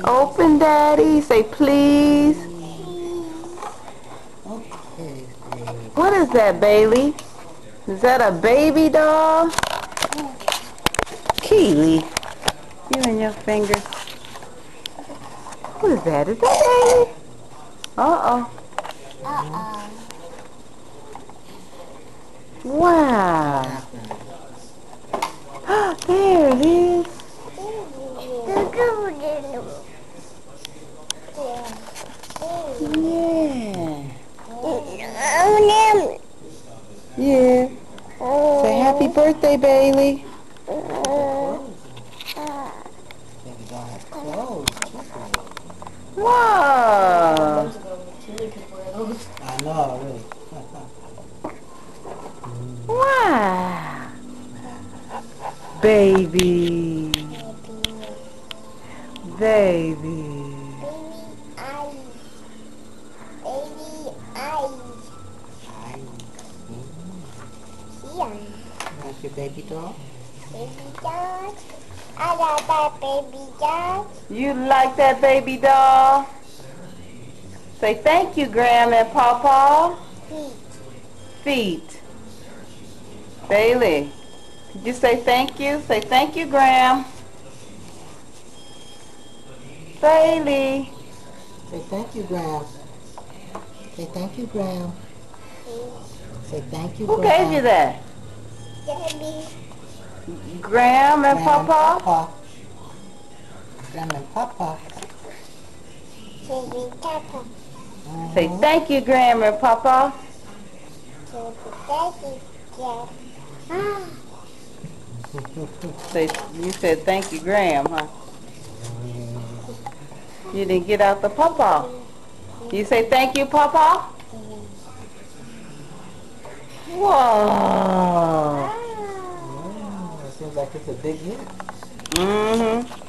Open, Daddy. Say please. Okay, What is that, Bailey? Is that a baby doll? Keely, you and your fingers. What is that? Is that Bailey? Uh-oh. what Wow. happened? There it is. Yeah. Yeah. Say happy birthday, Bailey. Clothes. Baby doll has clothes too. Wow. I know, really. Wow. Baby. Baby. Hi. That's your baby doll? You like that baby doll? Say thank you, Graham and Pawpaw. Feet. Bailey, did you say thank you? Say thank you, Graham. Bailey. Say thank you, Graham. Say thank you, Graham. Say thank you, Who Graham. gave you that? Graham and Graham and Pawpaw? Papa. Graham and Papa. Say thank you, Graham and Pawpaw. Say, you said thank you, Graham, huh? You didn't get out the Pawpaw. You say thank you, Pawpaw? Whoa. Seems like it's a big hit. Mm-hmm.